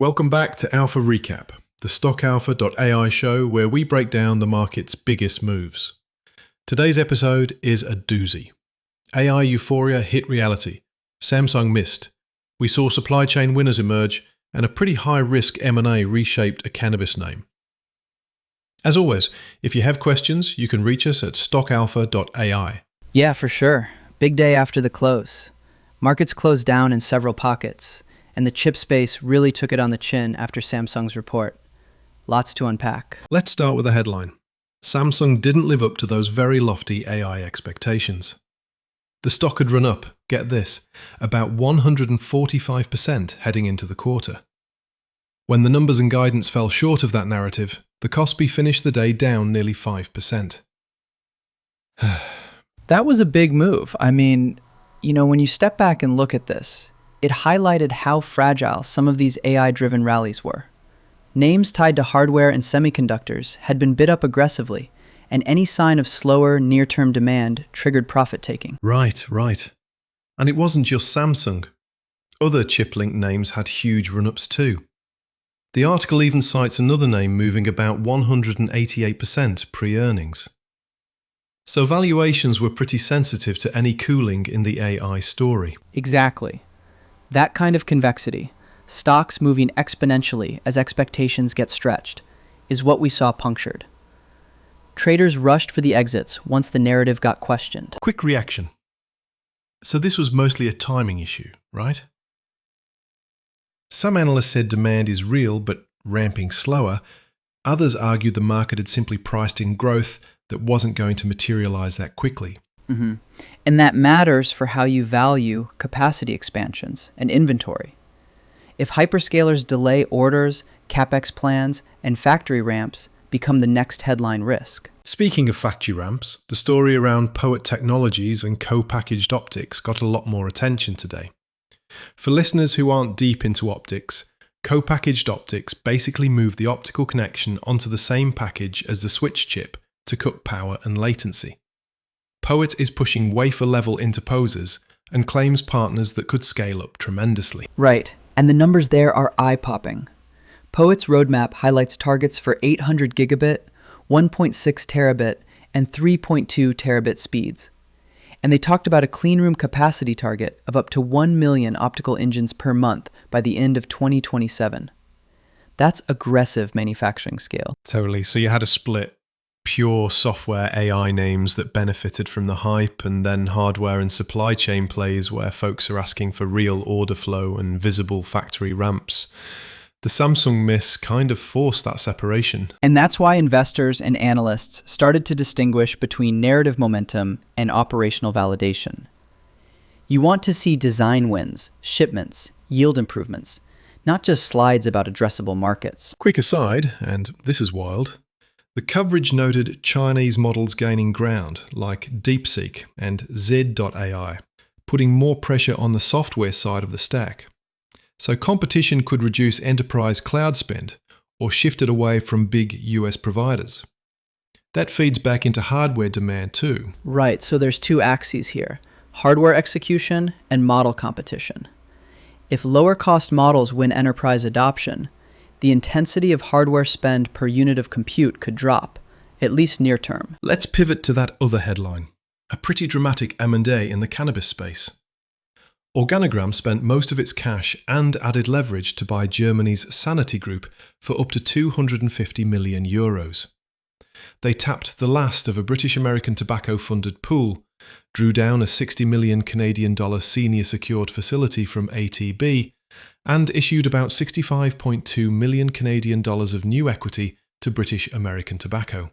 Welcome back to Alpha Recap, the stockalpha.ai show where we break down the market's biggest moves. Today's episode is a doozy. AI Euphoria hit reality. Samsung missed. We saw supply chain winners emerge, and a pretty high-risk M&A reshaped a cannabis name. As always, if you have questions, you can reach us at stockalpha.ai. Yeah, for sure. Big day after the close. Markets closed down in several pockets, and the chip space really took it on the chin after Samsung's report. Lots to unpack. Let's start with a headline. Samsung didn't live up to those very lofty AI expectations. The stock had run up, get this, about 145% heading into the quarter. When the numbers and guidance fell short of that narrative, the Kospi finished the day down nearly 5%. That was a big move. I mean, when you step back and look at this, it highlighted how fragile some of these AI-driven rallies were. Names tied to hardware and semiconductors had been bid up aggressively, and any sign of slower, near-term demand triggered profit-taking. Right. And it wasn't just Samsung. Other chip-linked names had huge run-ups too. The article even cites another name moving about 188% pre-earnings. So valuations were pretty sensitive to any cooling in the AI story. Exactly. That kind of convexity, stocks moving exponentially as expectations get stretched, is what we saw punctured. Traders rushed for the exits once the narrative got questioned. Quick reaction. So this was mostly a timing issue, right? Some analysts said demand is real but ramping slower. Others argued the market had simply priced in growth that wasn't going to materialize that quickly. And that matters for how you value capacity expansions and inventory. If hyperscalers delay orders, CapEx plans, and factory ramps become the next headline risk. Speaking of factory ramps, the story around Poet Technologies and co-packaged optics got a lot more attention today. For listeners who aren't deep into optics, co-packaged optics basically move the optical connection onto the same package as the switch chip to cut power and latency. Poet is pushing wafer-level interposers and claims partners that could scale up tremendously. Right, and the numbers there are eye-popping. Poet's roadmap highlights targets for 800 gigabit, 1.6 terabit, and 3.2 terabit speeds. And they talked about a cleanroom capacity target of up to 1 million optical engines per month by the end of 2027. That's aggressive manufacturing scale. Totally. So you had a split. Pure software AI names that benefited from the hype, and then hardware and supply chain plays where folks are asking for real order flow and visible factory ramps. The Samsung miss kind of forced that separation. And that's why investors and analysts started to distinguish between narrative momentum and operational validation. You want to see design wins, shipments, yield improvements, not just slides about addressable markets. Quick aside, and this is wild, the coverage noted Chinese models gaining ground, like DeepSeek and Zid.ai, putting more pressure on the software side of the stack. So competition could reduce enterprise cloud spend or shift it away from big US providers. That feeds back into hardware demand too. Right, so there's two axes here, hardware execution and model competition. If lower cost models win enterprise adoption, the intensity of hardware spend per unit of compute could drop, at least near term. Let's pivot to that other headline, a pretty dramatic M&A in the cannabis space. Organigram spent most of its cash and added leverage to buy Germany's Sanity Group for up to 250 million euros. They tapped the last of a British-American tobacco-funded pool, drew down a 60 million Canadian dollar senior secured facility from ATB, and issued about 65.2 million Canadian dollars of new equity to British American Tobacco.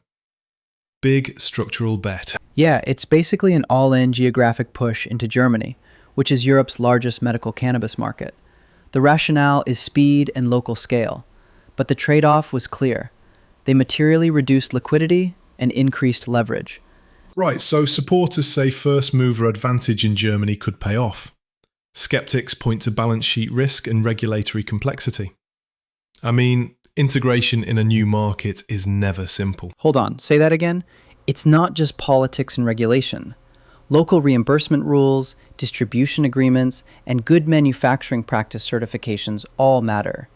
Big structural bet. Yeah, it's basically an all-in geographic push into Germany, which is Europe's largest medical cannabis market. The rationale is speed and local scale, but the trade-off was clear. They materially reduced liquidity and increased leverage. Right, so supporters say first mover advantage in Germany could pay off. Skeptics point to balance sheet risk and regulatory complexity. I mean, integration in a new market is never simple. Hold on, say that again? It's not just politics and regulation. Local reimbursement rules, distribution agreements, and good manufacturing practice certifications all matter.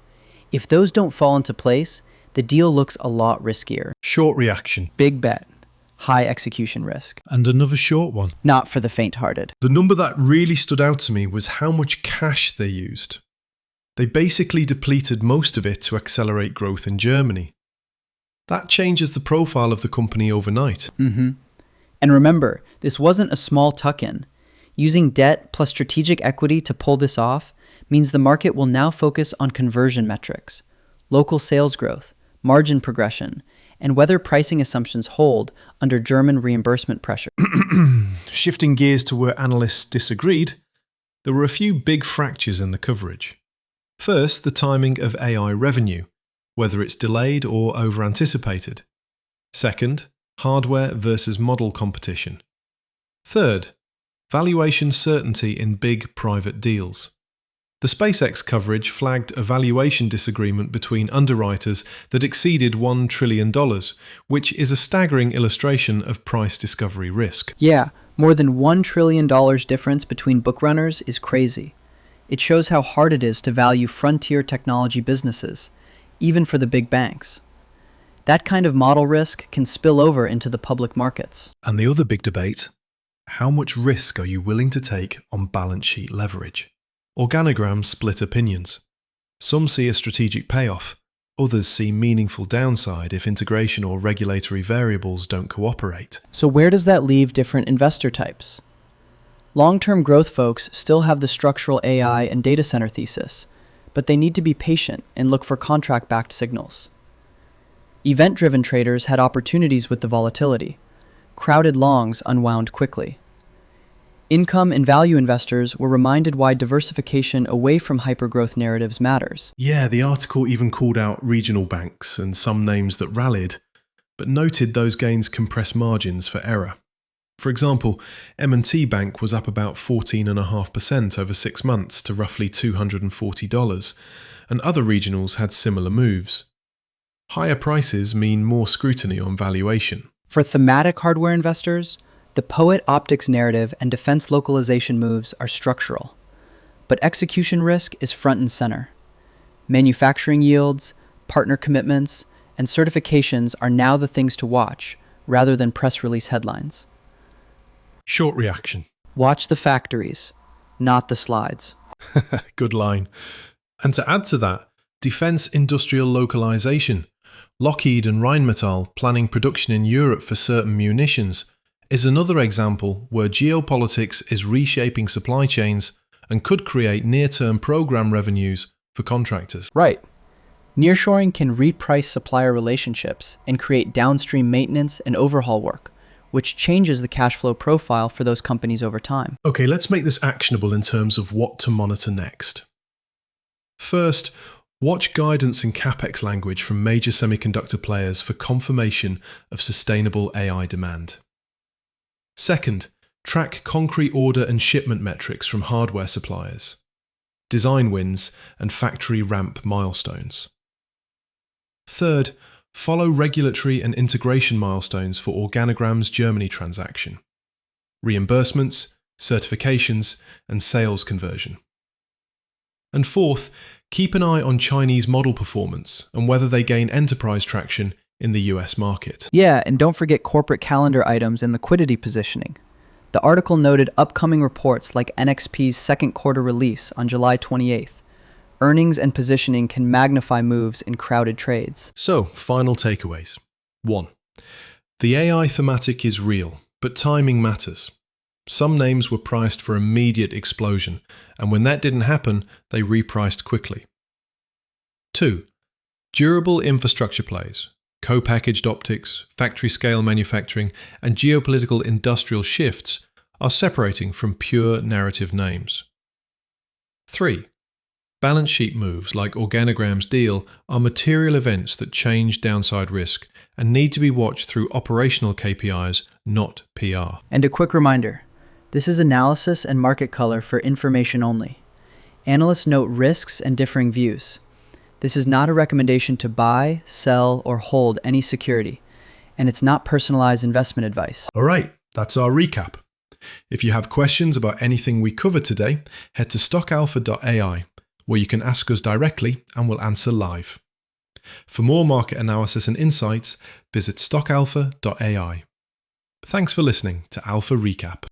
If those don't fall into place, the deal looks a lot riskier. Short reaction. Big bet. High execution risk. And another short one. Not for the faint-hearted. The number that really stood out to me was how much cash they used. They basically depleted most of it to accelerate growth in Germany. That changes the profile of the company overnight. And remember, this wasn't a small tuck-in. Using debt plus strategic equity to pull this off means the market will now focus on conversion metrics, local sales growth, margin progression, and whether pricing assumptions hold under German reimbursement pressure. Shifting gears to where analysts disagreed, there were a few big fractures in the coverage. First, the timing of AI revenue, whether it's delayed or over-anticipated. Second, hardware versus model competition. Third, valuation certainty in big private deals. The SpaceX coverage flagged a valuation disagreement between underwriters that exceeded $1 trillion, which is a staggering illustration of price discovery risk. Yeah, more than $1 trillion difference between bookrunners is crazy. It shows how hard it is to value frontier technology businesses, even for the big banks. That kind of model risk can spill over into the public markets. And the other big debate, how much risk are you willing to take on balance sheet leverage? Organigram split opinions. Some see a strategic payoff, others see meaningful downside if integration or regulatory variables don't cooperate. So where does that leave different investor types? Long-term growth folks still have the structural AI and data center thesis, but they need to be patient and look for contract-backed signals. Event-driven traders had opportunities with the volatility. Crowded longs unwound quickly. Income and value investors were reminded why diversification away from hypergrowth narratives matters. Yeah, the article even called out regional banks and some names that rallied, but noted those gains compress margins for error. For example, M&T Bank was up about 14.5% over 6 months to roughly $240, and other regionals had similar moves. Higher prices mean more scrutiny on valuation. For thematic hardware investors, the POET optics narrative and defense localization moves are structural, but execution risk is front and center. Manufacturing yields, partner commitments, and certifications are now the things to watch, rather than press release headlines. Short reaction. Watch the factories, not the slides. Good line. And to add to that, defense industrial localization. Lockheed and Rheinmetall planning production in Europe for certain munitions is another example where geopolitics is reshaping supply chains and could create near-term program revenues for contractors. Right. Nearshoring can reprice supplier relationships and create downstream maintenance and overhaul work, which changes the cash flow profile for those companies over time. Okay, let's make this actionable in terms of what to monitor next. First, watch guidance and CapEx language from major semiconductor players for confirmation of sustainable AI demand. Second, track concrete order and shipment metrics from hardware suppliers, design wins, and factory ramp milestones. Third, follow regulatory and integration milestones for Organigram's Germany transaction, reimbursements, certifications, and sales conversion. And fourth, keep an eye on Chinese model performance and whether they gain enterprise traction in the US market. Yeah, and don't forget corporate calendar items and liquidity positioning. The article noted upcoming reports like NXP's second quarter release on July 28th. Earnings and positioning can magnify moves in crowded trades. So, final takeaways. 1. The AI thematic is real, but timing matters. Some names were priced for immediate explosion, and when that didn't happen, they repriced quickly. 2. Durable infrastructure plays, co-packaged optics, factory-scale manufacturing, and geopolitical industrial shifts are separating from pure narrative names. 3. Balance sheet moves like Organigram's deal are material events that change downside risk and need to be watched through operational KPIs, not PR. And a quick reminder, this is analysis and market color for information only. Analysts note risks and differing views. This is not a recommendation to buy, sell, or hold any security, and it's not personalized investment advice. All right, that's our recap. If you have questions about anything we covered today, head to stockalpha.ai. where you can ask us directly and we'll answer live. For more market analysis and insights, visit stockalpha.ai. Thanks for listening to Alpha Recap.